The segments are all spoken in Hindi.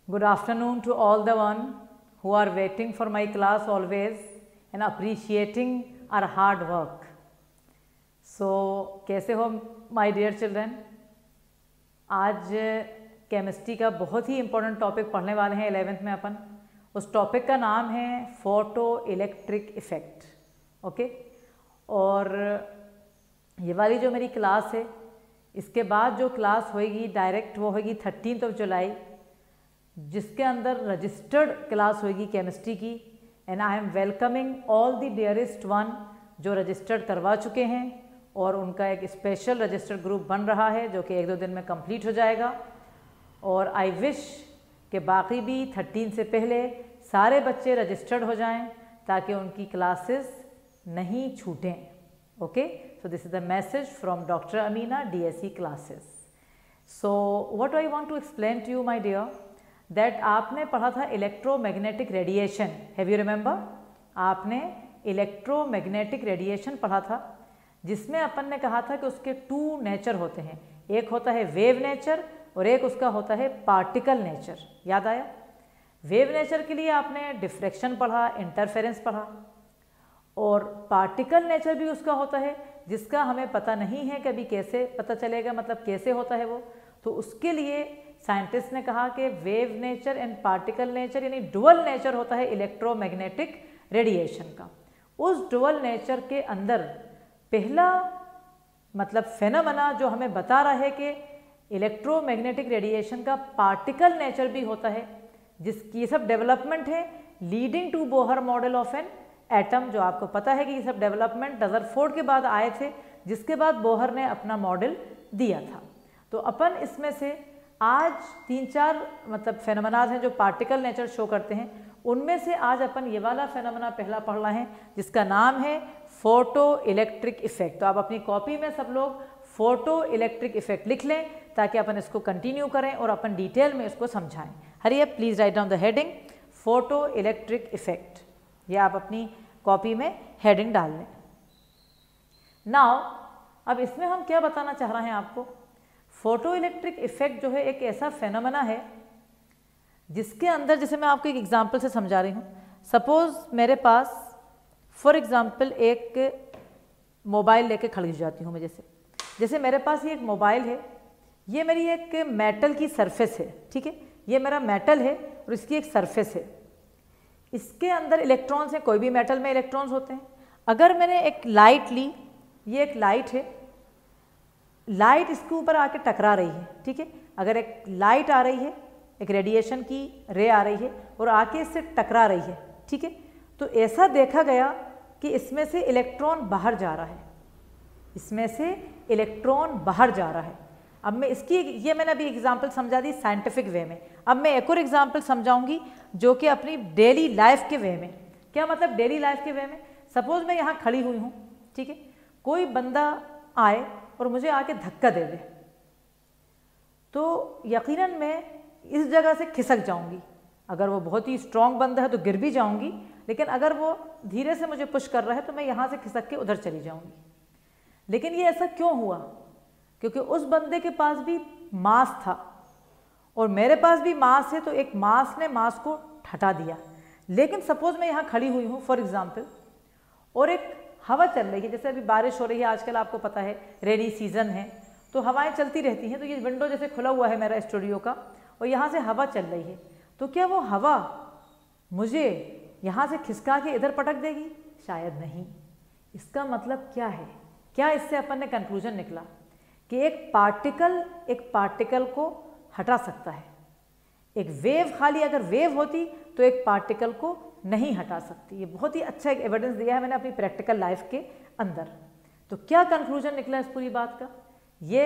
Good afternoon to all the one who are waiting for my class always and appreciating our hard work. So कैसे हो my dear children? आज केमिस्ट्री का बहुत ही इम्पोर्टेंट टॉपिक पढ़ने वाले हैं 11th में अपन। उस टॉपिक का नाम है फोटो इलेक्ट्रिक इफ़ेक्ट। ओके, और ये वाली जो मेरी क्लास है, इसके बाद जो क्लास होएगी डायरेक्ट वो होगी 13 जुलाई, जिसके अंदर रजिस्टर्ड क्लास होगी केमिस्ट्री की। And I am welcoming all the dearest one जो रजिस्टर्ड करवा चुके हैं, और उनका एक स्पेशल रजिस्टर्ड ग्रुप बन रहा है जो कि 1-2 दिन में कंप्लीट हो जाएगा। और आई विश कि बाकी भी 13 से पहले सारे बच्चे रजिस्टर्ड हो जाएं ताकि उनकी क्लासेस नहीं छूटें। Okay, so this is the message from doctor Amina DSE classes. So what I want to explain to you my dear, that आपने पढ़ा था electromagnetic radiation. Have you remember? आपने इलेक्ट्रोमैग्नेटिक रेडिएशन पढ़ा था, जिसमें अपन ने कहा था कि उसके 2 नेचर होते हैं। एक होता है वेव नेचर और एक उसका होता है पार्टिकल नेचर। याद आया? वेव नेचर के लिए आपने डिफ्रैक्शन पढ़ा, इंटरफेरेंस पढ़ा, और पार्टिकल नेचर भी उसका होता है जिसका हमें पता नहीं है कभी कैसे पता चलेगा, मतलब कैसे होता है वो। तो उसके लिए साइंटिस्ट ने कहा कि wave nature and particle nature यानी डुअल नेचर होता है इलेक्ट्रोमैग्नेटिक रेडिएशन का। उस डुअल नेचर के अंदर पहला मतलब फेनोमेना जो हमें बता रहा है कि इलेक्ट्रोमैग्नेटिक रेडिएशन का पार्टिकल नेचर भी होता है, जिसकी सब डेवलपमेंट है leading to Bohr model of an atom. जो आपको पता है कि ये सब डेवलपमेंट रदरफोर्ड के बाद आए थे, जिसके बाद बोहर ने अपना मॉडल दिया था। तो अपन इसमें से आज 3-4 मतलब फेनोमेनाज हैं जो पार्टिकल नेचर शो करते हैं। उनमें से आज अपन ये वाला फेनोमेना पहला पढ़ रहे हैं जिसका नाम है फोटो इलेक्ट्रिक इफेक्ट। तो आप अपनी कॉपी में सब लोग फोटो इलेक्ट्रिक इफेक्ट लिख लें ताकि अपन इसको कंटिन्यू करें और अपन डिटेल में इसको समझाएं। Hurry up, please write down the heading photo electric effect. ये आप अपनी कॉपी में हेडिंग डाल लें। नाउ अब इसमें हम क्या बताना चाह रहे हैं आपको, फोटो इलेक्ट्रिक इफेक्ट जो है एक ऐसा फेनोमेना है जिसके अंदर, जैसे मैं आपको एक एग्जांपल से समझा रही हूँ। सपोज मेरे पास फॉर एग्जांपल एक मोबाइल लेके खड़ी हो जाती हूँ मैं। जैसे मेरे पास ये एक मोबाइल है, ये मेरी एक मेटल की सरफेस है, ठीक है। ये मेरा मेटल है और इसकी एक सरफेस है। इसके अंदर इलेक्ट्रॉन्स हैं, कोई भी मेटल में इलेक्ट्रॉन्स होते हैं। अगर मैंने एक लाइट ली, ये एक लाइट है, लाइट इसके ऊपर आके टकरा रही है, ठीक है। अगर एक लाइट आ रही है, एक रेडिएशन की रे आ रही है और आके इससे टकरा रही है, ठीक है, तो ऐसा देखा गया कि इसमें से इलेक्ट्रॉन बाहर जा रहा है, इसमें से इलेक्ट्रॉन बाहर जा रहा है। अब मैं इसकी ये मैंने अभी एग्जांपल समझा दी साइंटिफिक वे में। अब मैं एक और एग्जांपल समझाऊंगी जो कि अपनी डेली लाइफ के वे में। क्या मतलब डेली लाइफ के वे में? सपोज मैं यहाँ खड़ी हुई हूँ, ठीक है, कोई बंदा आए और मुझे आके धक्का दे दे, तो यकीनन मैं इस जगह से खिसक जाऊंगी। अगर वो बहुत ही स्ट्रांग बंदा है तो गिर भी जाऊंगी, लेकिन अगर वो धीरे से मुझे पुश कर रहा है तो मैं यहाँ से खिसक के उधर चली जाऊंगी। लेकिन ये ऐसा क्यों हुआ? क्योंकि उस बंदे के पास भी मास था और मेरे पास भी मास है, तो एक मास ने मास को हटा दिया। लेकिन सपोज मैं यहाँ खड़ी हुई हूँ फॉर एग्जाम्पल, और एक हवा चल रही है, जैसे अभी बारिश हो रही है, आजकल आपको पता है रेनी सीजन है, तो हवाएं चलती रहती हैं। तो ये विंडो जैसे खुला हुआ है मेरा स्टूडियो का, और यहाँ से हवा चल रही है, तो क्या वो हवा मुझे यहाँ से खिसका के इधर पटक देगी? शायद नहीं। इसका मतलब क्या है? क्या इससे अपन ने कंक्लूजन निकला कि एक पार्टिकल को हटा सकता है। एक वेव, खाली अगर वेव होती तो एक पार्टिकल को नहीं हटा सकती। ये बहुत ही अच्छा एक एविडेंस दिया है मैंने अपनी प्रैक्टिकल लाइफ के अंदर। तो क्या कंक्लूजन निकला इस पूरी बात का? ये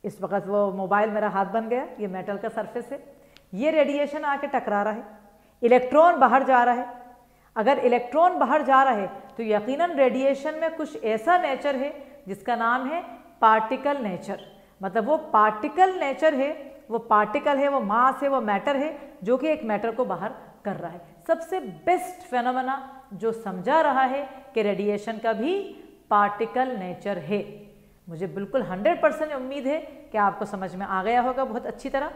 इस वक्त वो मोबाइल मेरा हाथ बन गया, ये मेटल का सरफेस है, ये रेडिएशन आके टकरा रहा है, इलेक्ट्रॉन बाहर जा रहा है। अगर इलेक्ट्रॉन बाहर जा रहा है तो यकीनन रेडिएशन में कुछ ऐसा नेचर है जिसका नाम है पार्टिकल नेचर। मतलब वो पार्टिकल नेचर है, वो पार्टिकल है, वो मास है, वो मैटर है जो कि एक मैटर को बाहर कर रहा है। सबसे बेस्ट फेनोमेना जो समझा रहा है कि रेडिएशन का भी पार्टिकल नेचर है। मुझे बिल्कुल 100% उम्मीद है कि आपको समझ में आ गया होगा बहुत अच्छी तरह।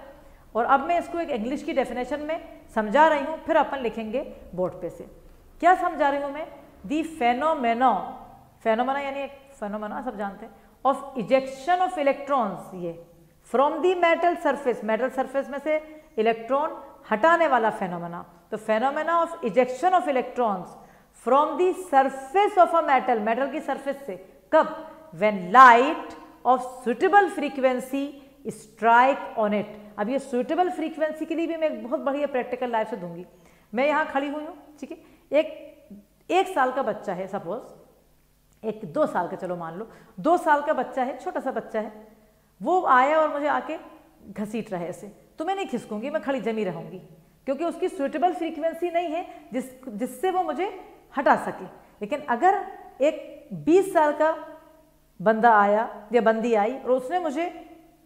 और अब मैं इसको एक इंग्लिश की डेफिनेशन में समझा रही हूँ, फिर अपन लिखेंगे बोर्ड पे से। क्या समझा रही हूँ मैं? दी फेनोमेना, फेनोमेना यानी एक फेनोमेना सब जानते हैं, ऑफ इजेक्शन ऑफ इलेक्ट्रॉन्स, ये from the metal surface, metal surface में से इलेक्ट्रॉन हटाने वाला फेनोमेना। तो phenomena of ejection of electrons from the surface of a metal, metal की सरफेस से, कब? When light of suitable frequency strike on it. अब ये सुटेबल फ्रीक्वेंसी के लिए भी मैं एक बहुत बढ़िया प्रैक्टिकल लाइफ से दूंगी। मैं यहाँ खड़ी हुई हूँ, ठीक है, एक साल का बच्चा है, सपोज 2 साल का, चलो मान लो 2 साल का बच्चा है, छोटा सा बच्चा है, वो आया और मुझे आके घसीट रहा है ऐसे, तो मैं नहीं खिसकूंगी, मैं खड़ी जमी रहूंगी, क्योंकि उसकी सुटेबल फ्रीक्वेंसी नहीं है जिससे वो मुझे हटा सके। लेकिन अगर एक 20 साल का बंदा आया या बंदी आई और उसने मुझे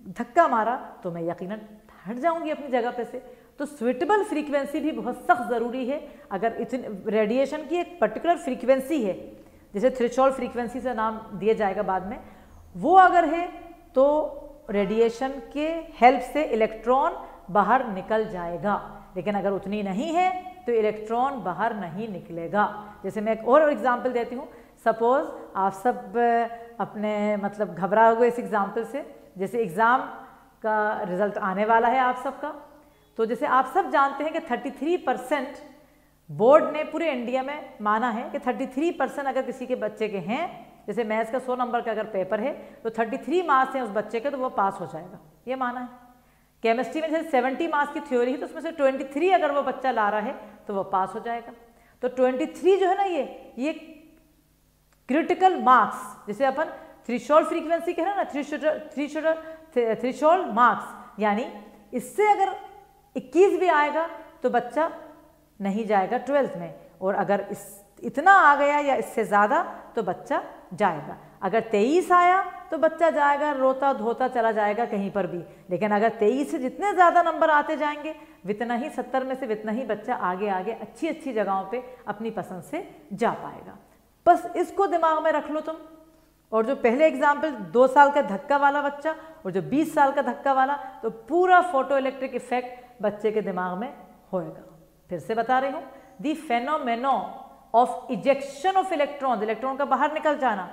धक्का मारा, तो मैं यकीनन हट जाऊंगी अपनी जगह पे से। तो सुटेबल फ्रीक्वेंसी भी बहुत सख्त ज़रूरी है। अगर इतनी रेडिएशन की एक पर्टिकुलर फ्रीक्वेंसी है, जैसे थ्रेशोल्ड फ्रीक्वेंसी से नाम दिया जाएगा बाद में, वो अगर है तो रेडिएशन के हेल्प से इलेक्ट्रॉन बाहर निकल जाएगा। लेकिन अगर उतनी नहीं है तो इलेक्ट्रॉन बाहर नहीं निकलेगा। जैसे मैं एक और एग्जांपल देती हूँ। सपोज आप सब अपने मतलब घबरा हुए इस एग्जांपल से, जैसे एग्ज़ाम का रिजल्ट आने वाला है आप सबका, तो जैसे आप सब जानते हैं कि 33% बोर्ड ने पूरे इंडिया में माना है कि 33% अगर किसी के बच्चे के हैं, जैसे मैथ्स का 100 नंबर का अगर पेपर है तो 33 मार्क्स हैं उस बच्चे के, तो वो पास हो जाएगा, ये माना है। केमिस्ट्री में जैसे 70 मार्क्स की थ्योरी है, तो उसमें से 23 अगर वो बच्चा ला रहा है तो वो पास हो जाएगा। तो 23 जो है ना, ये क्रिटिकल मार्क्स, जैसे अपन थ्रेशोल्ड फ्रीक्वेंसी कह रहे हैं ना, थ्रेशोल्ड मार्क्स, यानी इससे अगर 21 भी आएगा तो बच्चा नहीं जाएगा 12th में, और अगर इतना आ गया या इससे ज़्यादा तो बच्चा जाएगा। अगर 23 आया तो बच्चा जाएगा, रोता धोता चला जाएगा कहीं पर भी। लेकिन अगर 23 से जितने ज़्यादा नंबर आते जाएंगे, वितना ही 70 में से वितना ही बच्चा आगे आगे अच्छी अच्छी जगहों पे अपनी पसंद से जा पाएगा। बस इसको दिमाग में रख लो तुम। और जो पहले एग्जाम्पल 2 साल का धक्का वाला बच्चा और जो 20 साल का धक्का वाला, तो पूरा फोटो इलेक्ट्रिक इफेक्ट बच्चे के दिमाग में होएगा। फिर से बता रही हूँ, the phenomenon of ejection of electron, electron का बाहर निकल जाना,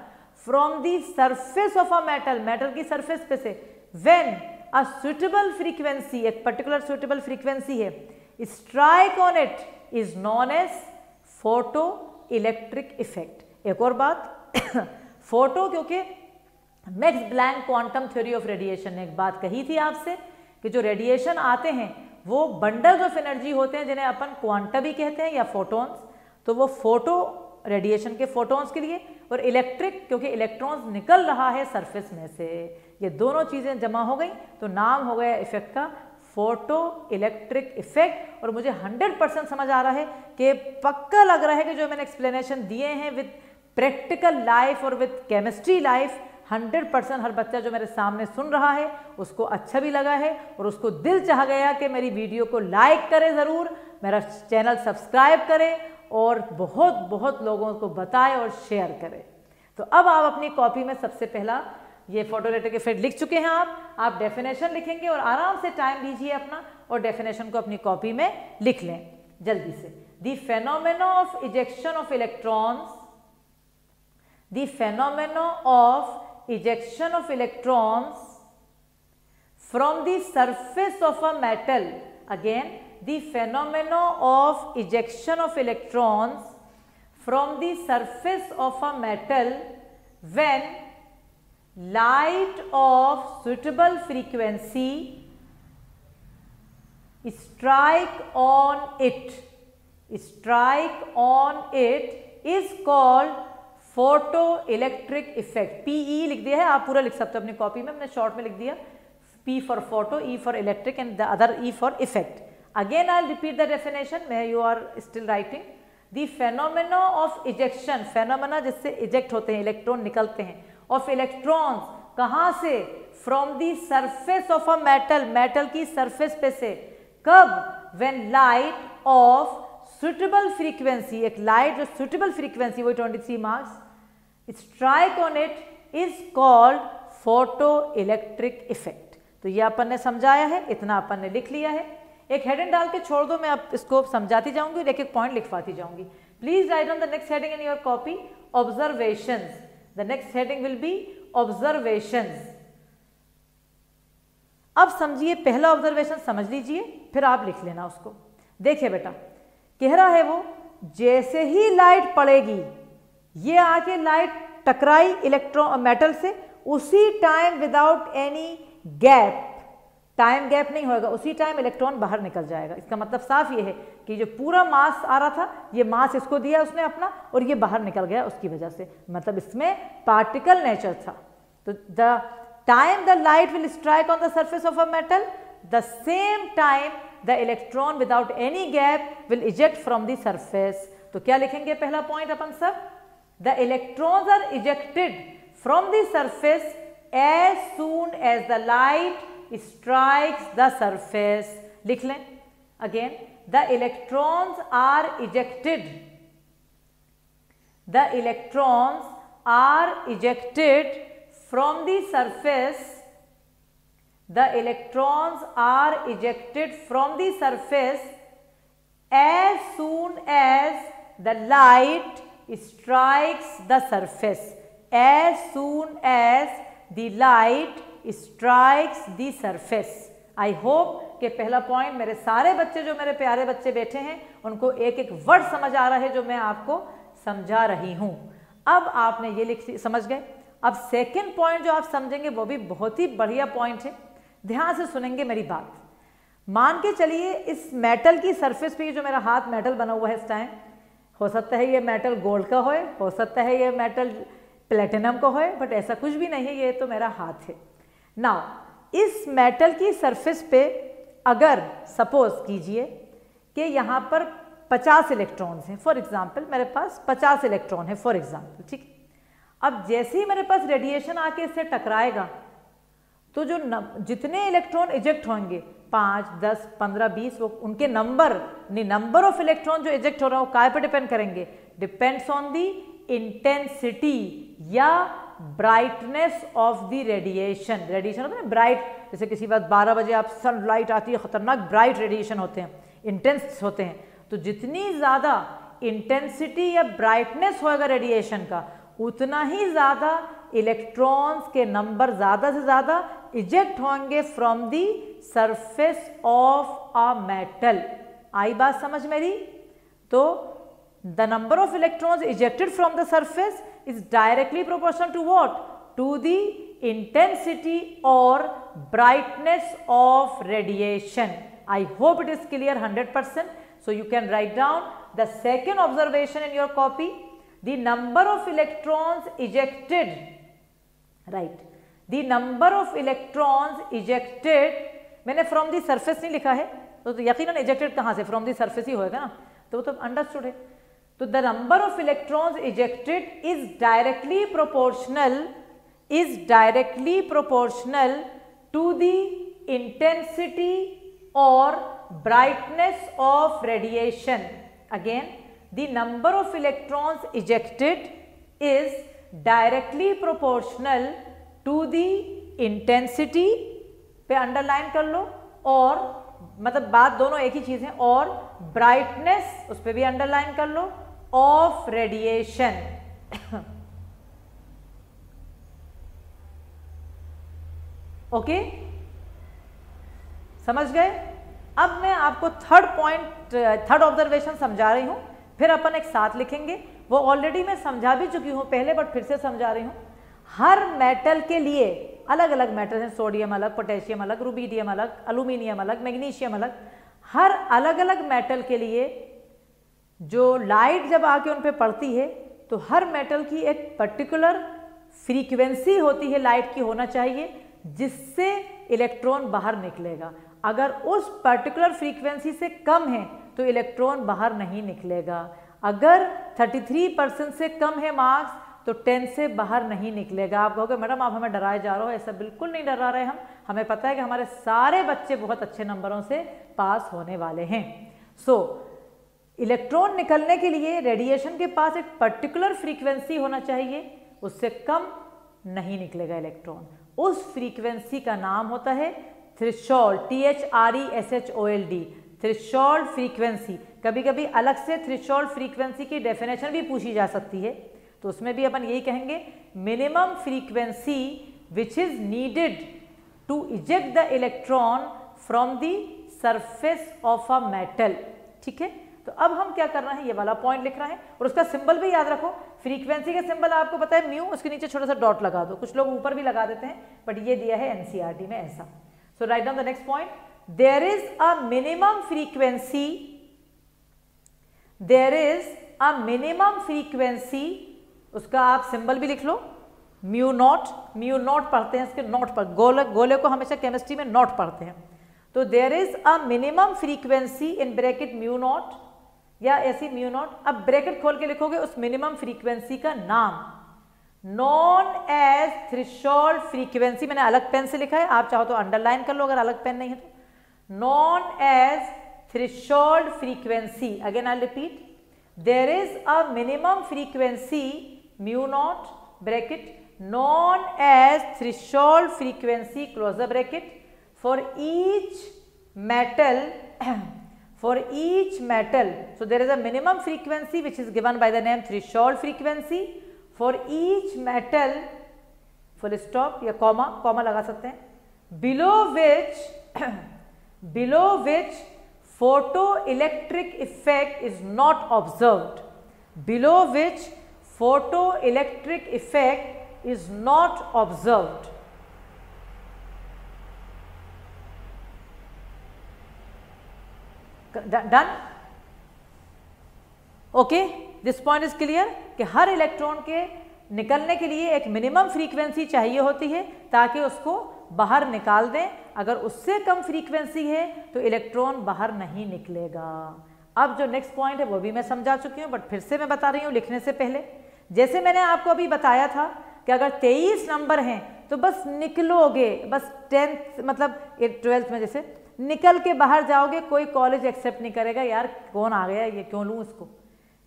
from the surface of a metal, metal की सरफेस पे से, व्हेन अ सुटेबल फ्रीक्वेंसी, एक पर्टिकुलर सुटेबल फ्रीक्वेंसी है, strike on it, is known as photo electric effect. एक और बात फोटो, क्योंकि Max Planck quantum theory of radiation ने एक बात कही थी आपसे कि जो रेडिएशन आते हैं वो बंडल्स ऑफ एनर्जी होते हैं, जिन्हें अपन क्वांटा भी कहते हैं या फोटॉन्स। तो वो फोटो रेडिएशन के फोटॉन्स के लिए, और इलेक्ट्रिक क्योंकि इलेक्ट्रॉन्स निकल रहा है सरफेस में से। ये दोनों चीज़ें जमा हो गई तो नाम हो गया इफेक्ट का फोटो इलेक्ट्रिक इफेक्ट। और मुझे 100% समझ आ रहा है कि पक्का लग रहा है कि जो मैंने एक्सप्लेनेशन दिए हैं विद प्रैक्टिकल लाइफ और विद केमिस्ट्री लाइफ, 100% हर बच्चा जो मेरे सामने सुन रहा है उसको अच्छा भी लगा है और उसको दिल चाह गया कि मेरी वीडियो को लाइक करे, ज़रूर मेरा चैनल सब्सक्राइब करे और बहुत बहुत लोगों को बताए और शेयर करे। तो अब आप अपनी कॉपी में सबसे पहला ये फोटो इलेक्ट्रिक इफेक्ट लिख चुके हैं आप डेफिनेशन लिखेंगे और आराम से टाइम लीजिए अपना और डेफिनेशन को अपनी कॉपी में लिख लें जल्दी से। The phenomena of ejection of electrons, the phenomena of ejection of electrons from the surface of a metal, again the phenomena of ejection of electrons from the surface of a metal when light of suitable frequency strike on it is called photo electric effect. PE लिख दिया है, आप पूरा लिख सकते हो अपनी कॉपी में, मैंने शॉर्ट में लिख दिया P for photo, E for electric and the other E for effect. Again I repeat the definition, may you are still writing. The phenomena of ejection, phenomena जिससे इजेक्ट होते हैं, इलेक्ट्रॉन निकलते हैं, ऑफ इलेक्ट्रॉन्स कहाँ से? From the surface of a metal, metal की सरफेस पे से। कब? When light of suitable frequency, एक लाइट जो सुटेबल फ्रीक्वेंसी, वही 23 marks, strike on it is called photo electric effect. तो ये अपन ने समझाया है, इतना अपन ने लिख लिया है। एक हेडिंग डाल के छोड़ दो, मैं अब इसको समझाती जाऊंगी और एक एक पॉइंट लिखवाती जाऊंगी। Please right on the next heading in your copy observations. The next heading will be observations. अब समझिए, पहला ऑब्जर्वेशन समझ लीजिए, फिर आप लिख लेना उसको। देखिए बेटा, कह रहा है वो, जैसे ही लाइट पड़ेगी, ये आके लाइट टकराई इलेक्ट्रॉन मेटल से, उसी time without any gap, time gap नहीं होगा, उसी टाइम इलेक्ट्रॉन बाहर निकल जाएगा। इसका मतलब साफ ये है कि जो पूरा मास आ रहा था, ये मास इसको दिया उसने अपना और ये बाहर निकल गया उसकी वजह से, मतलब इसमें पार्टिकल नेचर था। तो the time the light will strike on the surface of a metal, the same time the electron without any gap will eject from the surface. तो क्या लिखेंगे पहला पॉइंट अपन सब? The electrons are ejected from the surface as soon as the light strikes the surface. लिख लें again, the electrons are ejected, the electrons are ejected from the surface, the electrons are ejected from the surface as soon as the light strikes the surface, as soon as the light strikes the surface. I hope कि पहला पॉइंट मेरे सारे बच्चे, जो मेरे प्यारे बच्चे बैठे हैं, उनको एक एक वर्ड समझ आ रहा है जो मैं आपको समझा रही हूं। अब आपने ये लिख समझ गए। अब सेकंड पॉइंट जो आप समझेंगे वो भी बहुत ही बढ़िया पॉइंट है, ध्यान से सुनेंगे मेरी बात। मान के चलिए इस मेटल की सरफेस पे जो मेरा हाथ मेटल बना हुआ है इस टाइम, हो सकता है ये मेटल गोल्ड का हो सकता है ये मेटल प्लेटिनम का हो, बट ऐसा कुछ भी नहीं है, ये तो मेरा हाथ है। नाउ इस मेटल की सरफेस पे अगर सपोज कीजिए कि यहाँ पर 50 इलेक्ट्रॉन्स हैं, फॉर एग्जांपल मेरे पास 50 इलेक्ट्रॉन है फॉर एग्जांपल, ठीक। अब जैसे ही मेरे पास रेडिएशन आके इससे टकराएगा, तो जो जितने इलेक्ट्रॉन इजेक्ट होंगे 5, 10, 15, 20, वो उनके नंबर ऑफ इलेक्ट्रॉन जो इजेक्ट हो रहा है वो काय पर डिपेंड करेंगे? डिपेंड्स ऑन दी इंटेंसिटी या brightness of the radiation. Radiation होता है ना ब्राइट, जैसे किसी बात 12 बजे आप सनलाइट आती है, खतरनाक ब्राइट रेडिएशन होते हैं, इंटेंस होते हैं। तो जितनी ज़्यादा इंटेंसिटी या ब्राइटनेस होगा रेडिएशन का, उतना ही ज़्यादा इलेक्ट्रॉन्स के नंबर ज़्यादा से ज़्यादा इजेक्ट होंगे from the surface of a metal. आई बात समझ मेरी? तो the number of electrons ejected from the surface is directly proportional to what? To the intensity or brightness of radiation. I hope it is clear 100%. So you can write down the second observation in your copy. The number of electrons ejected, right? The number of electrons ejected, मैंने from the surface नहीं लिखा है, तो यकीनन ejected कहाँ से? from the surface ही होएगा ना, तो वो तो understood है। तो the number of electrons ejected is directly proportional to the intensity or brightness of radiation. Again, the number of electrons ejected is directly proportional to the intensity, पे अंडरलाइन कर लो, और मतलब बात दोनों एक ही चीज है, और ब्राइटनेस उस पर भी अंडरलाइन कर लो, ऑफ रेडिएशन। ओके, समझ गए? अब मैं आपको थर्ड ऑब्जर्वेशन समझा रही हूं, फिर अपन एक साथ लिखेंगे। वो ऑलरेडी मैं समझा भी चुकी हूं पहले, बट फिर से समझा रही हूं। हर मेटल के लिए अलग अलग मेटल हैं, सोडियम अलग, पोटेशियम अलग, रुबीडियम अलग, एल्यूमिनियम अलग, मैग्नीशियम अलग। हर अलग अलग मेटल के लिए जो लाइट जब आके उन पे पड़ती है, तो हर मेटल की एक पर्टिकुलर फ्रीक्वेंसी होती है लाइट की होना चाहिए, जिससे इलेक्ट्रॉन बाहर निकलेगा। अगर उस पर्टिकुलर फ्रीक्वेंसी से कम है तो इलेक्ट्रॉन बाहर नहीं निकलेगा। अगर 33% से कम है मार्क्स तो 10 से बाहर नहीं निकलेगा। आप कहोगे मैडम आप हमें डराए जा रहे हो, ऐसा बिल्कुल नहीं डरा रहे हम, हमें पता है कि हमारे सारे बच्चे बहुत अच्छे नंबरों से पास होने वाले हैं। इलेक्ट्रॉन निकलने के लिए रेडिएशन के पास एक पर्टिकुलर फ्रीक्वेंसी होना चाहिए, उससे कम नहीं निकलेगा इलेक्ट्रॉन। उस फ्रीक्वेंसी का नाम होता है थ्रेशोल्ड, THRESHOLD, थ्रेशोल्ड फ्रीक्वेंसी। कभी कभी अलग से थ्रेशोल्ड फ्रीक्वेंसी की डेफिनेशन भी पूछी जा सकती है, तो उसमें भी अपन यही कहेंगे minimum frequency which is needed to eject the electron from the surface of a metal. ठीक है, तो अब हम क्या कर रहे हैं, ये वाला पॉइंट लिख रहे हैं और उसका सिंबल भी याद रखो। फ्रीक्वेंसी का सिंबल आपको पता है म्यू, उसके नीचे छोटा सा डॉट लगा दो, कुछ लोग ऊपर भी लगा देते हैं बट ये दिया है एनसीईआरटी में ऐसा। So write down the next point, there is a minimum frequency, there is a minimum frequency, उसका आप सिंबल भी लिख लो म्यू नॉट, म्यू नॉट पढ़ते हैं इसके नॉट पर, गोले को हमेशा केमिस्ट्री में नॉट पढ़ते हैं। तो there is a minimum frequency in bracket mu naught या ऐसी म्यू नॉट, अब ब्रैकेट खोल के लिखोगे उस मिनिमम फ्रीक्वेंसी का नाम, नॉन एज थ्रेशोल्ड फ्रीक्वेंसी। मैंने अलग पेन से लिखा है, आप चाहो तो अंडरलाइन कर लो अगर अलग पेन नहीं है तो। Known as threshold frequency, again I repeat, there is a minimum frequency mu naught bracket known as threshold frequency close the bracket for each metal for each metal. So there is a minimum frequency which is given by the name threshold frequency for each metal, full stop या comma लगा सकते हैं, below which photoelectric effect is not observed, below which photoelectric effect is not observed. Done? Okay, this point is clear कि हर इलेक्ट्रॉन के निकलने के लिए एक मिनिमम फ्रीक्वेंसी चाहिए होती है ताकि उसको बाहर निकाल दें। अगर उससे कम फ्रीक्वेंसी है तो इलेक्ट्रॉन बाहर नहीं निकलेगा। अब जो नेक्स्ट पॉइंट है वो भी मैं समझा चुकी हूँ बट फिर से मैं बता रही हूँ लिखने से पहले। जैसे मैंने आपको अभी बताया था कि अगर 23 नंबर हैं तो बस निकलोगे, बस 10th मतलब 12th में जैसे निकल के बाहर जाओगे, कोई कॉलेज एक्सेप्ट नहीं करेगा, यार कौन आ गया ये क्यों लूँ इसको।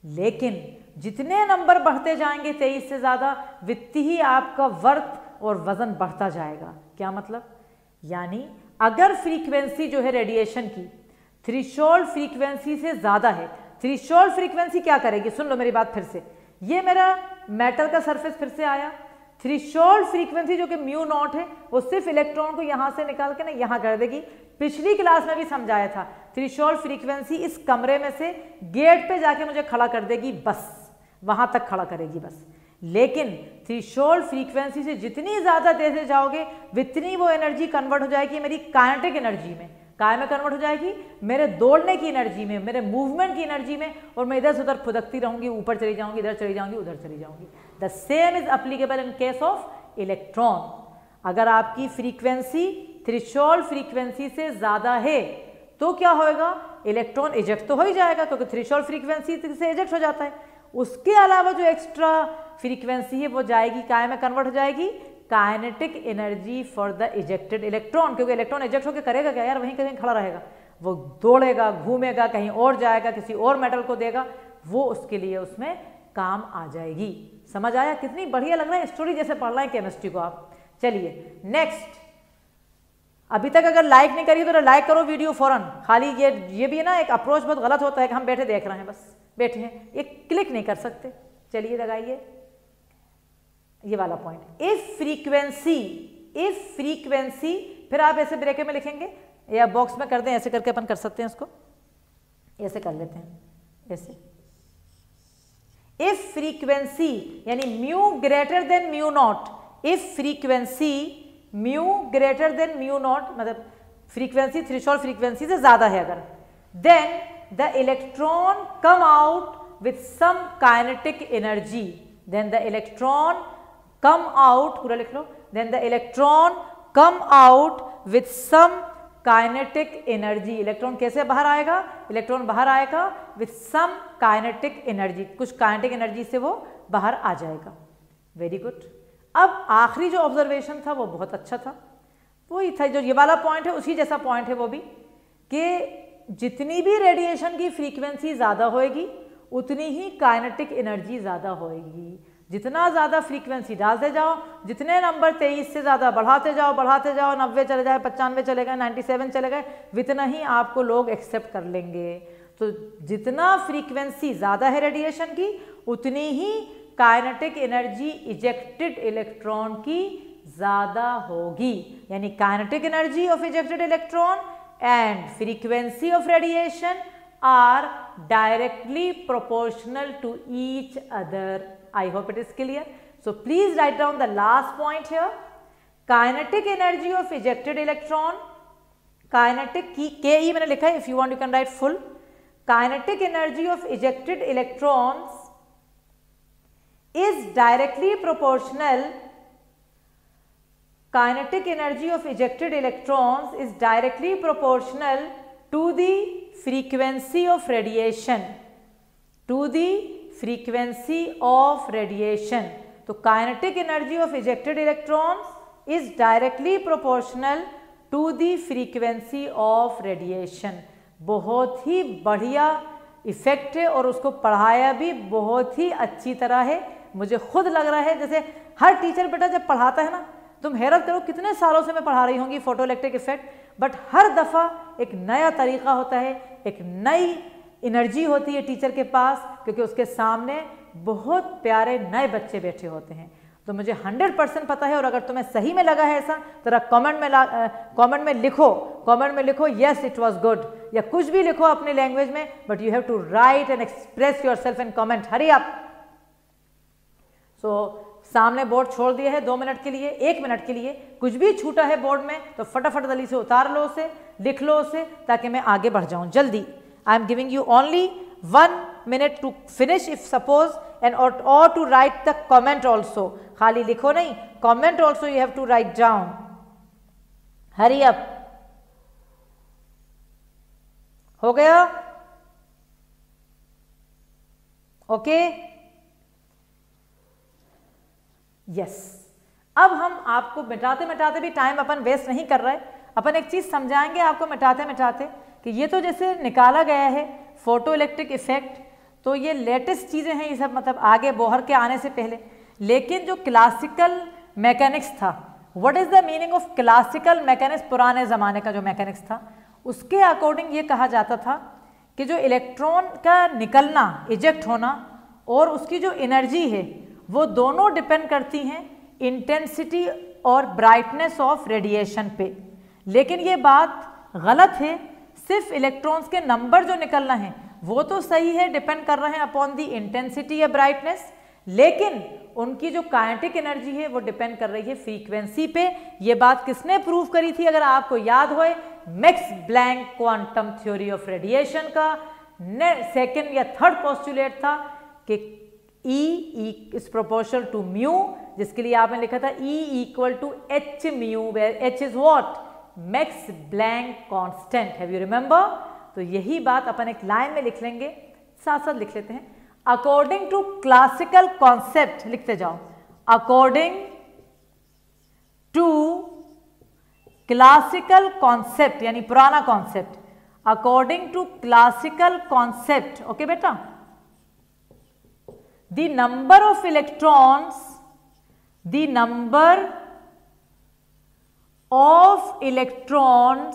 लेकिन जितने नंबर बढ़ते जाएंगे 23 से ज़्यादा, वित्ती ही आपका वर्थ और वजन बढ़ता जाएगा। क्या मतलब, यानी अगर फ्रीक्वेंसी जो है रेडिएशन की थ्रेशोल्ड फ्रीक्वेंसी से ज़्यादा है, थ्रेशोल्ड फ्रीक्वेंसी क्या करेगी, सुन लो मेरी बात फिर से, ये मेरा मेटल का सरफेस फिर से आया, थ्रेशोल्ड फ्रीक्वेंसी जो कि म्यू नॉट है वो सिर्फ इलेक्ट्रॉन को यहां से निकाल के ना यहां कर देगी। पिछली क्लास में भी समझाया था, थ्रेशोल्ड फ्रीक्वेंसी इस कमरे में से गेट पे जाके मुझे खड़ा कर देगी, बस वहां तक खड़ा करेगी बस। लेकिन थ्रेशोल्ड फ्रीक्वेंसी से जितनी ज्यादा देर से जाओगे उतनी वो एनर्जी कन्वर्ट हो जाएगी मेरी काइनेटिक एनर्जी में, काय में कन्वर्ट हो जाएगी, मेरे दौड़ने की एनर्जी में, मेरे मूवमेंट की एनर्जी में, और मैं इधर से उधर फुदकती रहूंगी, ऊपर चली जाऊंगी, इधर चली जाऊंगी, उधर चली जाऊंगी। The same is applicable in case of electron. अगर आपकी फ्रीक्वेंसी थ्रेशोल्ड फ्रीक्वेंसी से ज्यादा है तो क्या होगा, इलेक्ट्रॉन इजेक्ट तो हो ही जाएगा क्योंकि थ्रेशोल्ड फ्रीक्वेंसी से इजेक्ट हो जाता है। उसके अलावा जो एक्स्ट्रा फ्रीक्वेंसी है वो जाएगी, काय में कन्वर्ट हो जाएगी, kinetic energy for the ejected electron. क्योंकि इलेक्ट्रॉन इजेक्ट होकर करेगा क्या यार, वहीं कहीं खड़ा रहेगा, वो दौड़ेगा, घूमेगा, कहीं और जाएगा, किसी और मेटल को देगा, वो उसके लिए उसमें काम आ जाएगी। समझ आया, कितनी बढ़िया लग रहा है, स्टोरी जैसे पढ़ रहे हैं केमिस्ट्री को आप। चलिए नेक्स्ट, अभी तक अगर लाइक नहीं करी तो लाइक करो वीडियो फौरन। खाली ये भी है ना, एक अप्रोच बहुत गलत होता है कि हम बैठे देख रहे हैं, बस बैठे हैं, ये क्लिक नहीं कर सकते। चलिए लगाइए ये वाला पॉइंट, इफ फ्रीक्वेंसी, फिर आप ऐसे ब्रैकेट में लिखेंगे या बॉक्स में कर दें, ऐसे करके अपन कर सकते हैं इसको, ऐसे कर लेते हैं, ऐसे। इफ फ्रीक्वेंसी यानी mu greater than mu naught, if frequency mu greater than mu naught, मतलब फ्रीक्वेंसी थ्रेशोल्ड फ्रीक्वेंसी से ज्यादा है अगर, then the electron come out with some kinetic energy, then the electron come out, पूरा लिख लो, then the electron come out with some kinetic energy. Electron कैसे बाहर आएगा, इलेक्ट्रॉन बाहर आएगा विथ सम काइनेटिक एनर्जी, कुछ काइनेटिक एनर्जी से वो बाहर आ जाएगा। Very good. अब आखिरी जो ऑब्जर्वेशन था वो बहुत अच्छा था, वही था जो ये वाला पॉइंट है, उसी जैसा पॉइंट है वो भी, कि जितनी भी रेडिएशन की फ्रीक्वेंसी ज़्यादा होएगी उतनी ही काइनेटिक एनर्जी ज़्यादा होएगी। जितना ज़्यादा फ्रीक्वेंसी डालते जाओ, जितने नंबर 23 से ज़्यादा बढ़ाते जाओ, 90 चले जाए, 95 चले गए, 97 चले गए, उतना ही आपको लोग एक्सेप्ट कर लेंगे। तो जितना फ्रीक्वेंसी ज़्यादा है रेडिएशन की, उतनी ही काइनेटिक एनर्जी इजेक्टेड इलेक्ट्रॉन की ज़्यादा होगी। यानी kinetic energy of ejected electron and frequency of radiation are directly proportional to each other. I hope it is clear. So please write down the last point here. Kinetic energy of ejected electron, kinetic KE मैंने लिखा है, if you want you can write full. Kinetic energy of ejected electrons is directly proportional. Kinetic energy of ejected electrons is directly proportional to the frequency of radiation. To the frequency of radiation. तो kinetic energy of ejected electrons is directly proportional to the frequency of radiation. बहुत ही बढ़िया इफेक्ट है और उसको पढ़ाया भी बहुत ही अच्छी तरह है। मुझे खुद लग रहा है जैसे हर टीचर बेटा जब पढ़ाता है ना, तुम हैरत करो कितने सालों से मैं पढ़ा रही होंगी फोटोइलेक्ट्रिक इफेक्ट, बट हर दफ़ा एक नया तरीका होता है, एक नई एनर्जी होती है टीचर के पास, क्योंकि उसके सामने बहुत प्यारे नए बच्चे बैठे होते हैं। तो मुझे 100% पता है, और अगर तुम्हें सही में लगा है ऐसा तो कमेंट में लिखो यस इट वाज गुड, या कुछ भी लिखो अपने लैंग्वेज में, but you have to write and express yourself in comment. Hurry up. So सामने बोर्ड छोड़ दिया है 2 मिनट के लिए, 1 मिनट के लिए। कुछ भी छूटा है बोर्ड में तो फटाफट जल्दी से उतार लो उसे, लिख लो उसे, ताकि मैं आगे बढ़ जाऊं जल्दी। I am giving you only 1 minute to finish if suppose and or to write the comment also. खाली लिखो नहीं, comment also you have to write down. Hurry up. हो गया? Okay? Yes. अब हम आपको मिटाते मिटाते भी टाइम अपन वेस्ट नहीं कर रहे, अपन एक चीज समझाएंगे आपको मिटाते मिटाते कि ये तो जैसे निकाला गया है फोटो इलेक्ट्रिक इफेक्ट, तो ये लेटेस्ट चीज़ें हैं ये सब, मतलब आगे बोहर के आने से पहले। लेकिन जो क्लासिकल मैकेनिक्स था, what is the meaning of classical mechanics, पुराने ज़माने का जो मैकेनिक्स था, उसके अकॉर्डिंग ये कहा जाता था कि जो इलेक्ट्रॉन का निकलना, इजेक्ट होना, और उसकी जो एनर्जी है, वो दोनों डिपेंड करती हैं इंटेंसिटी और ब्राइटनेस ऑफ रेडिएशन पे। लेकिन ये बात गलत है, सिर्फ इलेक्ट्रॉन्स के नंबर जो निकलना है वो तो सही है, डिपेंड कर रहे हैं अपॉन दी इंटेंसिटी या ब्राइटनेस, लेकिन उनकी जो काइनेटिक एनर्जी है वो डिपेंड कर रही है फ्रीक्वेंसी पे। ये बात किसने प्रूव करी थी, अगर आपको याद हो, Max Planck quantum theory of radiation का सेकंड या थर्ड पोस्टुलेट था कि E is proportional to mu, जिसके लिए आपने लिखा था E equal to H mu, where H is what, Max Planck constant. Have you remember? तो यही बात अपन एक लाइन में लिख लेंगे, साथ साथ लिख लेते हैं। अकॉर्डिंग टू क्लासिकल कॉन्सेप्ट, लिखते जाओ, अकॉर्डिंग टू क्लासिकल कॉन्सेप्ट, यानी पुराना कॉन्सेप्ट, according to classical concept, okay बेटा, the number of electrons, the number of electrons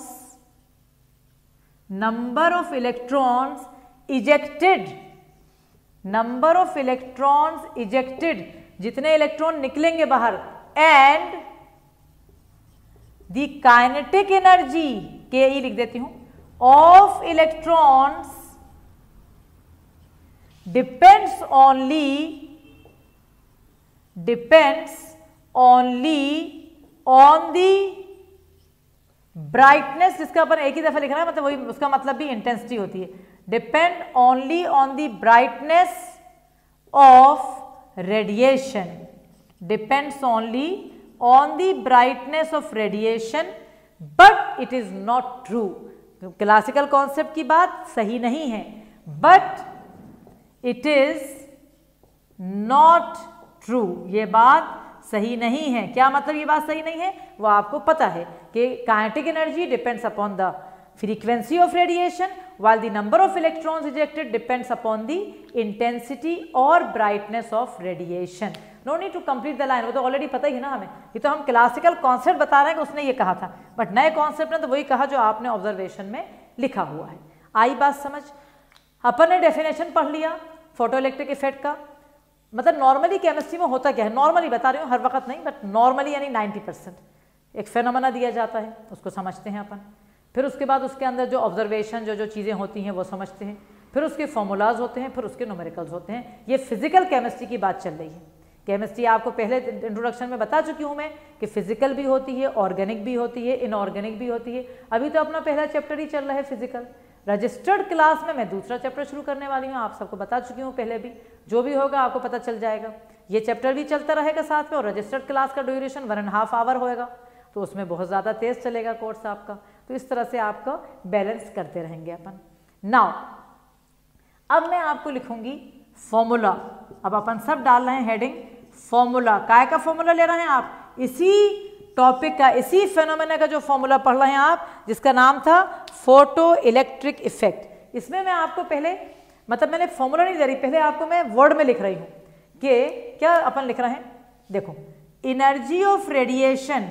ejected, number of electrons ejected, जितने इलेक्ट्रॉन निकलेंगे बाहर, and the kinetic energy, KE लिख देती हूं, of electrons depends only on the brightness, जिसका अपन एक ही दफा लिख रहे हैं, मतलब वही उसका मतलब भी इंटेंसिटी होती है, depend only on the brightness of radiation, depends only on the brightness of radiation, but it is not true। Classical concept की बात सही नहीं है, but it is not true, ये बात सही नहीं है। क्या मतलब ये बात सही नहीं है, वो आपको पता है कि kinetic energy depends upon the frequency of radiation, while the number of electrons ejected depends upon the intensity और brightness of radiation. No need to complete the line, वो तो ऑलरेडी पता ही है ना हमें, ये तो हम क्लासिकल कॉन्सेप्ट बता रहे हैं कि उसने ये कहा था, बट नए कॉन्सेप्ट ने तो वही कहा जो आपने ऑब्जर्वेशन में लिखा हुआ है। आई बात समझ? अपन ने डेफिनेशन पढ़ लिया फोटो इलेक्ट्रिक इफेक्ट का, मतलब नॉर्मली केमिस्ट्री में होता क्या है, नॉर्मली बता रही हूँ, हर वक्त नहीं, बट नॉर्मली यानी 90% एक फेनोमेना दिया जाता है, उसको समझते हैं अपन, फिर उसके बाद उसके अंदर जो ऑब्जर्वेशन जो चीज़ें होती हैं वो समझते हैं, फिर उसके फॉर्मूलाज होते हैं, फिर उसके न्यूमेरिकल्स होते हैं। ये फिजिकल केमिस्ट्री की बात चल रही है। केमिस्ट्री आपको पहले इंट्रोडक्शन में बता चुकी हूँ मैं कि फिजिकल भी होती है, ऑर्गेनिक भी होती है, इनऑर्गेनिक भी होती है। अभी तो अपना पहला चैप्टर ही चल रहा है फिजिकल। रजिस्टर्ड क्लास में मैं दूसरा चैप्टर शुरू करने वाली हूँ, आप सबको बता चुकी हूँ पहले भी, जो भी होगा आपको पता चल जाएगा। ये चैप्टर भी चलता रहेगा साथ में, और रजिस्टर्ड क्लास का ड्यूरेशन 1.5 आवर होएगा, तो उसमें बहुत ज़्यादा तेज चलेगा कोर्स आपका। तो इस तरह से आपका बैलेंस करते रहेंगे अपन। नाउ अब मैं आपको लिखूंगी फॉर्मूला। अब अपन सब डाल रहे हैं हेडिंग फॉर्मूला। काय का फॉर्मूला ले रहे हैं आप? इसी टॉपिक का, इसी फेनोमेना का जो फॉर्मूला पढ़ रहे हैं आप, जिसका नाम था फोटो इलेक्ट्रिक इफेक्ट। इसमें मैं आपको पहले, मतलब मैंने फॉर्मूला नहीं दे रही, पहले आपको मैं वर्ड में लिख रही हूँ कि क्या अपन लिख रहे हैं। देखो, energy of radiation,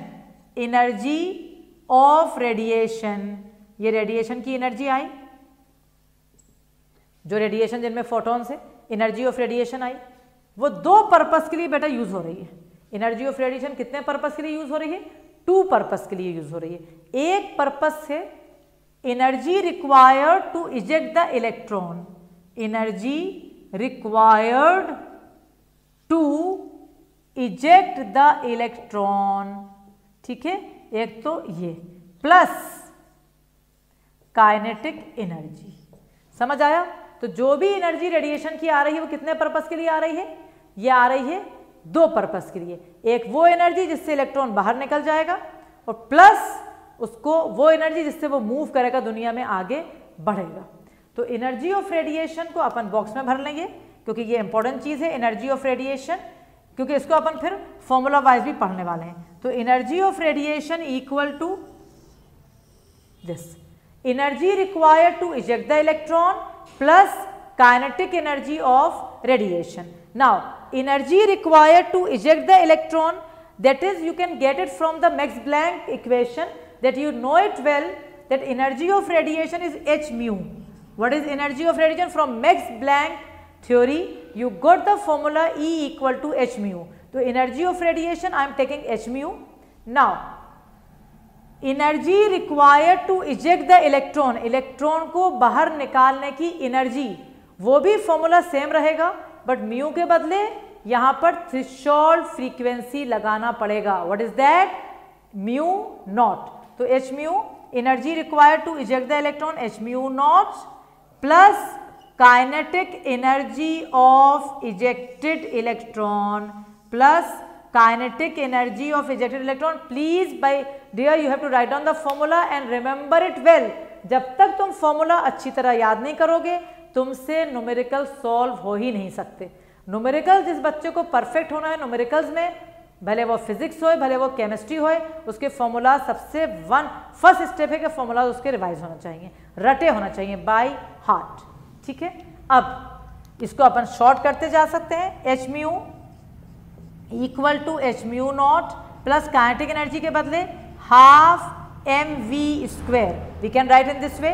energy of radiation, ये रेडिएशन की एनर्जी आई, जो रेडिएशन जिनमें फोटोन से एनर्जी ऑफ रेडिएशन आई, वो 2 पर्पस के लिए बेटा यूज हो रही है। एनर्जी ऑफ रेडिएशन कितने पर्पस के लिए यूज हो रही है? 2 पर्पस के लिए यूज हो रही है। एक पर्पस है energy required to eject the electron, energy required to eject the electron, ठीक है, एक तो ये, प्लस काइनेटिक एनर्जी। समझ आया? तो जो भी एनर्जी रेडिएशन की आ रही है वो कितने पर्पस के लिए आ रही है? ये आ रही है 2 पर्पस के लिए। एक वो एनर्जी जिससे इलेक्ट्रॉन बाहर निकल जाएगा, और प्लस उसको वो एनर्जी जिससे वो मूव करेगा, दुनिया में आगे बढ़ेगा। तो एनर्जी ऑफ रेडिएशन को अपन बॉक्स में भर लेंगे, क्योंकि ये इंपॉर्टेंट चीज़ है एनर्जी ऑफ रेडिएशन, क्योंकि इसको अपन फिर फॉर्मूला वाइज भी पढ़ने वाले हैं। तो energy of radiation equal to this, energy required to eject the electron plus kinetic energy of radiation. Now energy required to eject the electron, that is you can get it from the Max Planck equation, that you know it well, that energy of radiation is h mu. What is energy of radiation? From Max Planck theory you got the formula E equal to h mu. So energy of radiation I am taking h mu. Now energy required to eject the electron, electron को बाहर निकालने की एनर्जी, वो भी फॉर्मूला सेम रहेगा, बट म्यू के बदले यहां पर थ्रेशोल्ड फ्रीक्वेंसी लगाना पड़ेगा। What is that? Mu naught. तो h mu, energy required to eject the electron, h mu naught plus kinetic energy of ejected electron plus kinetic energy of ejected electron. Please by dear you have to write down the formula and remember it well. जब तक तुम फॉर्मूला अच्छी तरह याद नहीं करोगे, तुमसे न्यूमेरिकल सॉल्व हो ही नहीं सकते। न्यूमेरिकल जिस बच्चे को परफेक्ट होना है न्यूमेरिकल्स में, भले वो फिजिक्स हो, भले वो केमिस्ट्री हो, उसके फॉर्मूला सबसे फर्स्ट स्टेप है कि फॉर्मूला उसके रिवाइज होना चाहिए, रटे होना चाहिए बाय हार्ट, ठीक है। अब इसको अपन शॉर्ट करते जा सकते हैं, H mu equal to H mu naught plus kinetic energy के बदले half M V square, we can write in this way.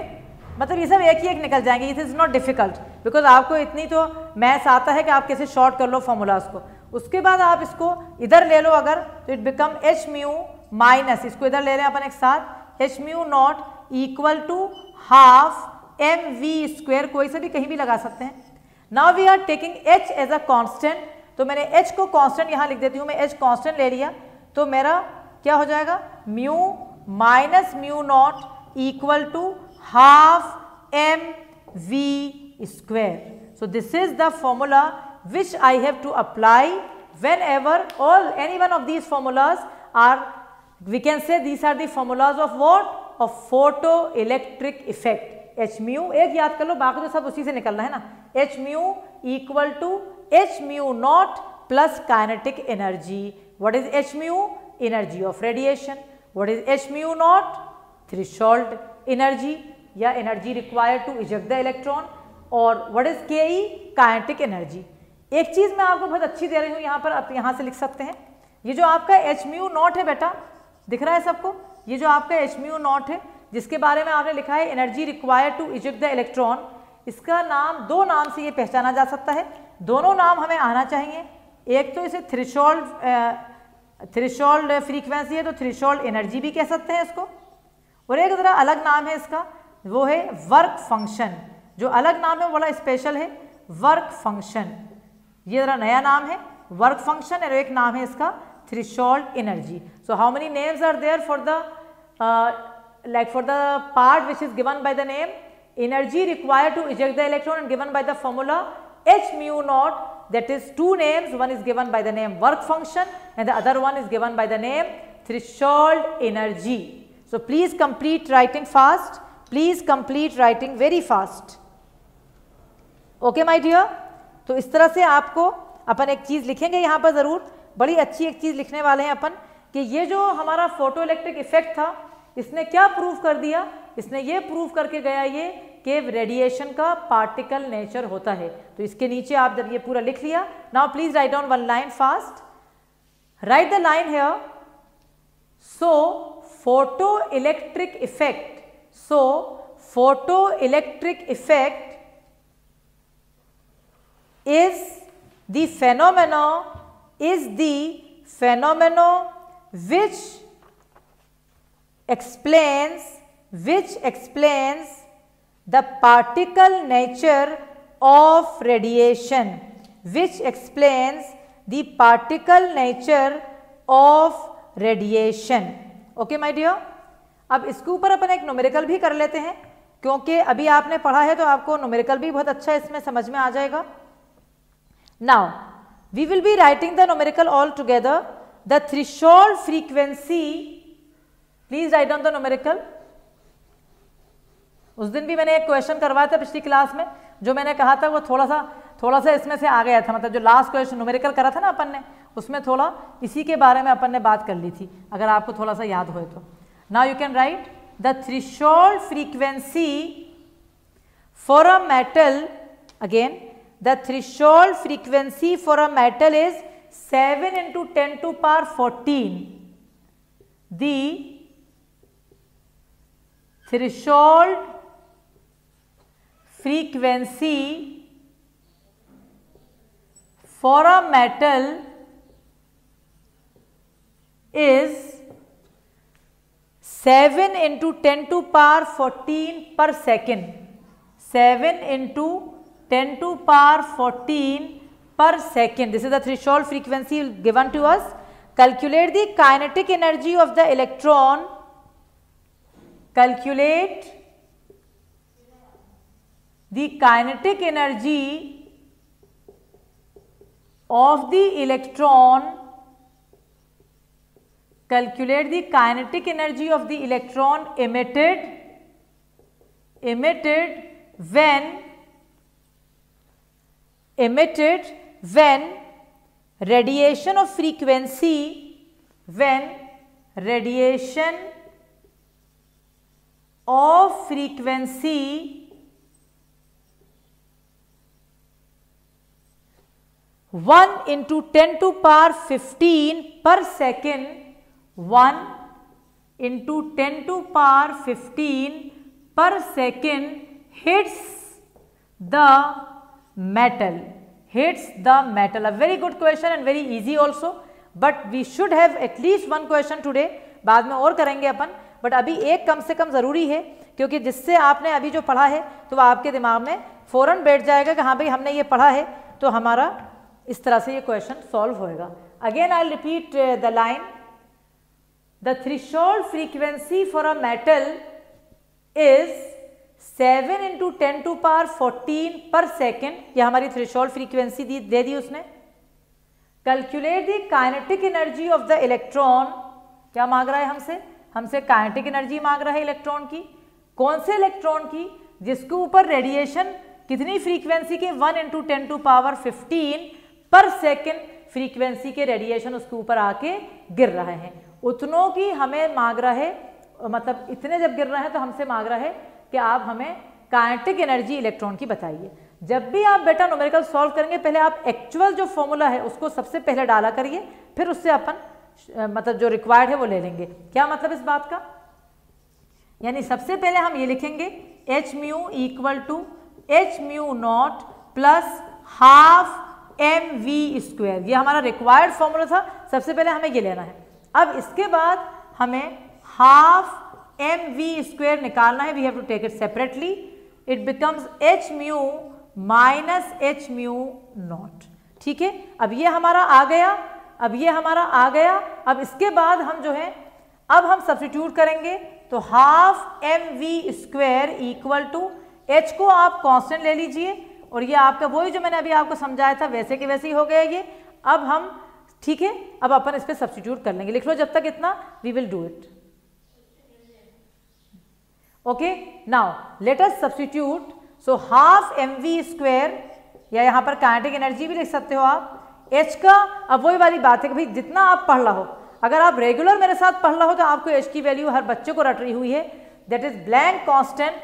मतलब ये सब एक ही एक निकल जाएंगे, it is not difficult, because आपको इतनी तो मैथ्स आता है कि आप कैसे शॉर्ट कर लो फॉर्मूलाज को। उसके बाद आप इसको इधर ले लो अगर, तो it become H mu minus, इसको इधर ले रहे हैं अपन एक साथ, H mu naught equal to half M V square, कोई से भी कहीं भी लगा सकते हैं। Now we are taking H as a constant, तो मैंने h को कांस्टेंट यहां लिख देती हूं, मैं h कांस्टेंट ले लिया, तो मेरा क्या हो जाएगा, mu minus mu naught equal to half M V square. So this is the formula which I have to apply whenever all any one of these formulas are, we can say these are the formulas of what, of photo electric effect. H mu एक याद कर लो, बाकी तो सब उसी से निकलना है ना। H mu equal to h mu naught plus kinetic energy. What is h mu? Energy of radiation. What is h mu naught? Threshold energy. या energy required to eject the electron, और what is K E, kinetic energy. एक चीज़ मैं आपको बहुत अच्छी दे रही हूँ यहाँ पर, आप यहाँ से लिख सकते हैं, ये जो आपका एच म्यू नॉट है बेटा, दिख रहा है सबको, ये जो आपका एच म्यू नॉट है जिसके बारे में आपने लिखा है energy required to eject the electron, इसका नाम, दो नाम से ये पहचाना जा सकता है, दोनों नाम हमें आना चाहिए। एक तो इसे थ्रेशोल्ड फ्रीक्वेंसी है तो थ्रेशोल्ड एनर्जी भी कह सकते हैं इसको, और एक जरा अलग नाम है इसका, वो है वर्क फंक्शन। जो अलग नाम है वो बड़ा स्पेशल है, वर्क फंक्शन, ये जरा नया नाम है वर्क फंक्शन, और एक नाम है इसका threshold energy. So how many names are there for the like for the part which is given by the name energy required to eject the electron and given by the formula h mu naught, that is two names, one is given by the name work function and the other one is given by the name threshold energy. So please complete writing fast, please complete writing very fast. Okay my dear, तो इस तरह से आपको अपन एक चीज़ लिखेंगे यहाँ पर ज़रूर, बड़ी अच्छी एक चीज़ लिखने वाले हैं अपन कि ये जो हमारा फोटो इलेक्ट्रिक इफेक्ट था इसने क्या प्रूव कर दिया, इसने ये प्रूव करके गया ये कि रेडिएशन का पार्टिकल नेचर होता है। तो इसके नीचे आप जब ये पूरा लिख लिया, now please write down one line fast, right the line here, so photo electric effect, so photo electric effect is the phenomena which explains the particle nature of radiation, which explains the particle nature of radiation. Okay my dear, अब इसके ऊपर अपन एक न्यूमेरिकल भी कर लेते हैं, क्योंकि अभी आपने पढ़ा है तो आपको न्यूमेरिकल भी बहुत अच्छा इसमें समझ में आ जाएगा. Now we will be writing the numerical all together. The threshold frequency, please write down the numerical. उस दिन भी मैंने एक क्वेश्चन करवाया था पिछली क्लास में, जो मैंने कहा था वो थोड़ा सा इसमें से आ गया था, मतलब जो लास्ट क्वेश्चन न्यूमेरिकल करा था ना अपन ने, उसमें थोड़ा इसी के बारे में अपन ने बात कर ली थी, अगर आपको थोड़ा सा याद हो तो. Now you can write the threshold frequency for a metal, again the threshold frequency for a metal is 7 into 10 to power 14. The threshold frequency for a metal is 7 into 10 to power 14 per second. 7 into 10 to power 14 per second. This is the threshold frequency given to us. Calculate the kinetic energy of the electron. Calculate the kinetic energy of the electron. Calculate the kinetic energy of the electron emitted when radiation of frequency 1 into 10 to power 15 per second, 1 into 10 to power 15 per second hits the metal. A very good question and very easy also, but we should have at least one question today. बाद में और करेंगे अपन, बट अभी एक कम से कम ज़रूरी है, क्योंकि जिससे आपने अभी जो पढ़ा है तो वह आपके दिमाग में फ़ौरन बैठ जाएगा कि हाँ भाई हमने ये पढ़ा है, तो हमारा इस तरह से ये क्वेश्चन सॉल्व होएगा. Again I will repeat the line. The threshold frequency for a metal is 7 into 10 to power 14 per second. ये हमारी threshold frequency दे दी उसने. Calculate the kinetic energy of the electron. क्या मांग रहा है हमसे kinetic energy मांग रहा है इलेक्ट्रॉन की. कौन से इलेक्ट्रॉन की? जिसके ऊपर रेडिएशन कितनी फ्रीक्वेंसी के 1 into 10 to power 15 पर सेकेंड फ्रीक्वेंसी के रेडिएशन उसके ऊपर आके गिर रहा है, उतनों की हमें मांग रहा है, मतलब इतने जब गिर रहा है तो हमसे मांग रहा है कि आप हमें काइनेटिक एनर्जी इलेक्ट्रॉन की बताइए। जब भी आप बेटा न्यूमेरिकल सॉल्व करेंगे पहले आप एक्चुअल जो फॉर्मूला है उसको सबसे पहले डाला करिए, फिर उससे अपन मतलब जो रिक्वायर्ड है वो ले लेंगे। क्या मतलब इस बात का, यानी सबसे पहले हम ये लिखेंगे H mu equal to H mu naught plus half M V square, ये हमारा रिक्वायर्ड फॉर्मूला था, सबसे पहले हमें ये लेना है। अब इसके बाद हमें हाफ एम वी स्क्वायर निकालना है, we have to take it separately, it becomes H mu minus H mu naught. ठीक है, अब ये हमारा आ गया, अब ये हमारा आ गया। अब इसके बाद हम जो है अब हम सब्स्टिट्यूट करेंगे, तो half M V square equal to H को आप कांस्टेंट ले लीजिए, और ये आपका वही जो मैंने अभी आपको समझाया था वैसे के वैसे ही हो गया ये। अब हम ठीक है, अब अपन इस पर सब्स्टिट्यूट कर लेंगे, लिख लो जब तक इतना, we will do it. Okay, now let us substitute. So half M V square, या यहाँ पर काइनेटिक एनर्जी भी लिख सकते हो आप, एच का। अब वही वाली बात है कि भाई जितना आप पढ़ रहा हो, अगर आप रेगुलर मेरे साथ पढ़ रहा हो तो आपको एच की वैल्यू हर बच्चे को रट रही हुई है, that is Planck constant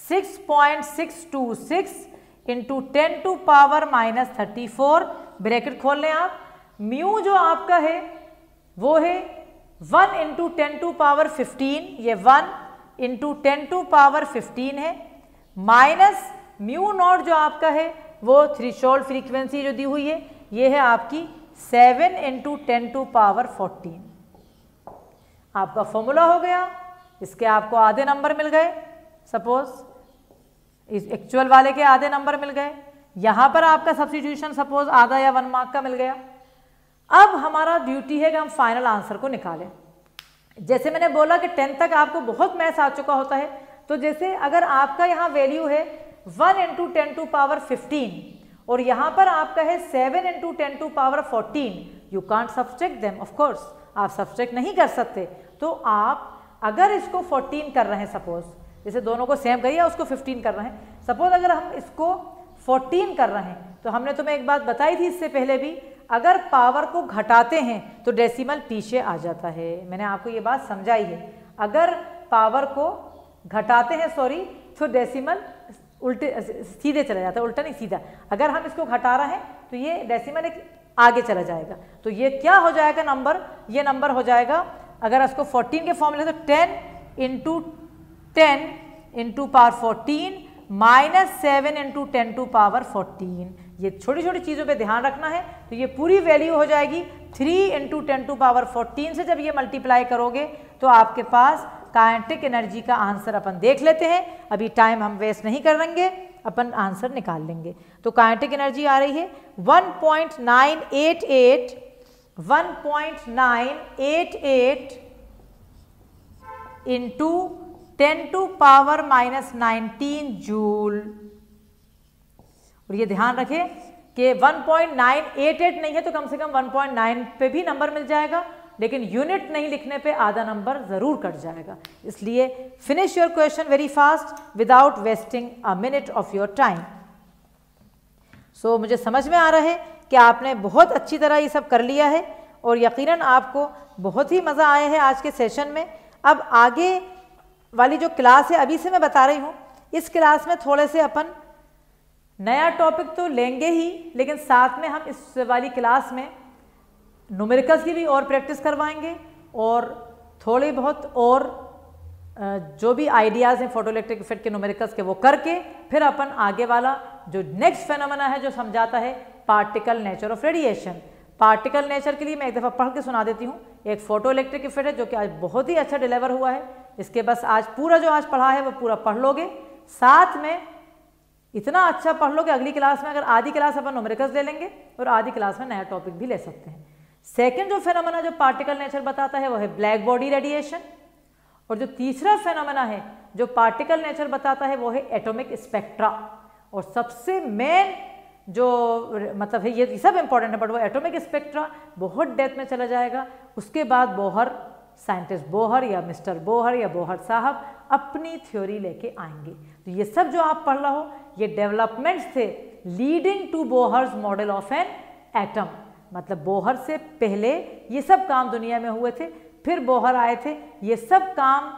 6.626 into 10 to power minus 34, bracket खोल लें आप। म्यू जो आपका है वो है 1 इंटू 10 टू पावर 15, ये 1 इंटू 10 टू पावर 15 है, माइनस म्यू नॉट जो आपका है वो थ्रेशोल्ड फ्रीक्वेंसी जो दी हुई है ये है आपकी 7 इंटू 10 टू पावर 14। आपका फॉर्मूला हो गया, इसके आपको आधे नंबर मिल गए, सपोज इस एक्चुअल वाले के आधे नंबर मिल गए, यहां पर आपका सब्स्टिट्यूशन सपोज आधा या 1 मार्क का मिल गया। अब हमारा ड्यूटी है कि हम फाइनल आंसर को निकालें। जैसे मैंने बोला कि 10 तक आपको बहुत मैथ्स आ चुका होता है, तो जैसे अगर आपका यहाँ वैल्यू है 1 इंटू 10 टू पावर 15 और यहाँ पर आपका है 7 into 10 to power 14, you can't subtract them, of course आप सब्सट्रैक्ट नहीं कर सकते। तो आप अगर इसको 14 कर रहे हैं, सपोज जैसे दोनों को सेम करिए, उसको 15 कर रहे हैं, सपोज अगर हम इसको 14 कर रहे हैं, तो हमने तुम्हें एक बात बताई थी इससे पहले भी, अगर पावर को घटाते हैं तो डेसिमल पीछे आ जाता है। मैंने आपको ये बात समझाई है, अगर पावर को घटाते हैं तो डेसिमल उल्टे सीधे चला जाता है, उल्टा नहीं सीधा। अगर हम इसको घटा रहे हैं तो ये डेसिमल एक आगे चला जाएगा, तो ये क्या हो जाएगा नंबर, ये नंबर हो जाएगा, अगर इसको 14 के फॉर्म ले तो 10 into 10 into power 14 minus 7 into 10 to power 14। ये छोटी छोटी चीज़ों पे ध्यान रखना है। तो ये पूरी वैल्यू हो जाएगी 3 इंटू 10 टू पावर 14 से जब ये मल्टीप्लाई करोगे तो आपके पास काइनेटिक एनर्जी का आंसर अपन देख लेते हैं। अभी टाइम हम वेस्ट नहीं करेंगे, अपन आंसर निकाल लेंगे। तो काइनेटिक एनर्जी आ रही है 1.988 into 10 to power minus 19 joule. और ये ध्यान रखें कि 1.988 नहीं है तो कम से कम 1.9 पे भी नंबर मिल जाएगा, लेकिन यूनिट नहीं लिखने पे आधा नंबर जरूर कट जाएगा। इसलिए finish your question very fast without wasting a minute of your time. So मुझे समझ में आ रहा है कि आपने बहुत अच्छी तरह ये सब कर लिया है और यकीनन आपको बहुत ही मज़ा आया है आज के सेशन में। अब आगे वाली जो क्लास है अभी से मैं बता रही हूँ, इस क्लास में थोड़े से अपन नया टॉपिक तो लेंगे ही, लेकिन साथ में हम इस वाली क्लास में न्यूमेरिकल्स की भी और प्रैक्टिस करवाएंगे और थोड़े बहुत और जो भी आइडियाज़ हैं फोटोइलेक्ट्रिक इफेक्ट के न्यूमेरिकल्स के वो करके फिर अपन आगे वाला जो नेक्स्ट फेनोमेना है जो समझाता है particle nature of radiation. Particle nature के लिए मैं एक दफ़ा पढ़ के सुना देती हूँ। एक फोटोइलेक्ट्रिक इफेक्ट है जो कि आज बहुत ही अच्छा डिलीवर हुआ है, इसके बस आज पूरा जो आज पढ़ा है वो पूरा पढ़ लोगे, साथ में इतना अच्छा पढ़ लो कि अगली क्लास में अगर आधी क्लास अपन न्यूमेरिकल्स ले लेंगे और आधी क्लास में नया टॉपिक भी ले सकते हैं। सेकंड जो फेनोमेना जो पार्टिकल नेचर बताता है वो है ब्लैक बॉडी रेडिएशन, और जो तीसरा फेनोमेना है जो पार्टिकल नेचर बताता है वो है एटॉमिक स्पेक्ट्रा। और सबसे मेन जो मतलब है ये सब इंपॉर्टेंट है, बट वो एटॉमिक स्पेक्ट्रा बहुत डेप्थ में चला जाएगा। उसके बाद बोहर, साइंटिस्ट बोहर या मिस्टर बोहर या बोहर साहब अपनी थ्योरी लेके आएंगे। तो ये सब जो आप पढ़ रहे हो ये डेवलपमेंट्स थे leading to Bohr's model of an atom. मतलब बोहर से पहले ये सब काम दुनिया में हुए थे, फिर बोहर आए थे, ये सब काम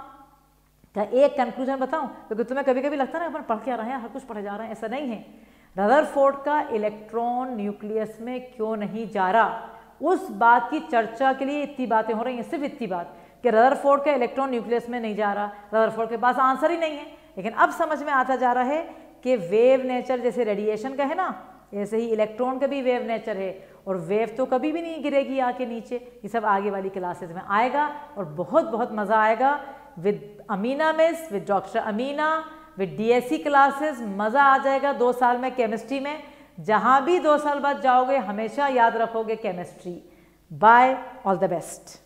क्या एक कंक्लूजन बताऊं? क्योंकि तुम्हें कभी कभी लगता है ना अपन पढ़ के आ रहे हैं, हर कुछ पढ़े जा रहे हैं, ऐसा नहीं है। रदरफोर्ड का इलेक्ट्रॉन न्यूक्लियस में क्यों नहीं जा रहा, उस बात की चर्चा के लिए इतनी बातें हो रही हैं, सिर्फ इतनी बात कि रदरफोर्ड का इलेक्ट्रॉन न्यूक्लियस में नहीं जा रहा, रदरफोर्ड के पास आंसर ही नहीं है। लेकिन अब समझ में आता जा रहा है कि वेव नेचर जैसे रेडिएशन का है ना, ऐसे ही इलेक्ट्रॉन का भी वेव नेचर है, और वेव तो कभी भी नहीं गिरेगी आके नीचे। ये सब आगे वाली क्लासेस में आएगा और बहुत बहुत मज़ा आएगा with Amina miss, with doctor Amina, with DSC classes. मज़ा आ जाएगा 2 साल में केमिस्ट्री में। जहाँ भी 2 साल बाद जाओगे हमेशा याद रखोगे chemistry. Bye, all the best.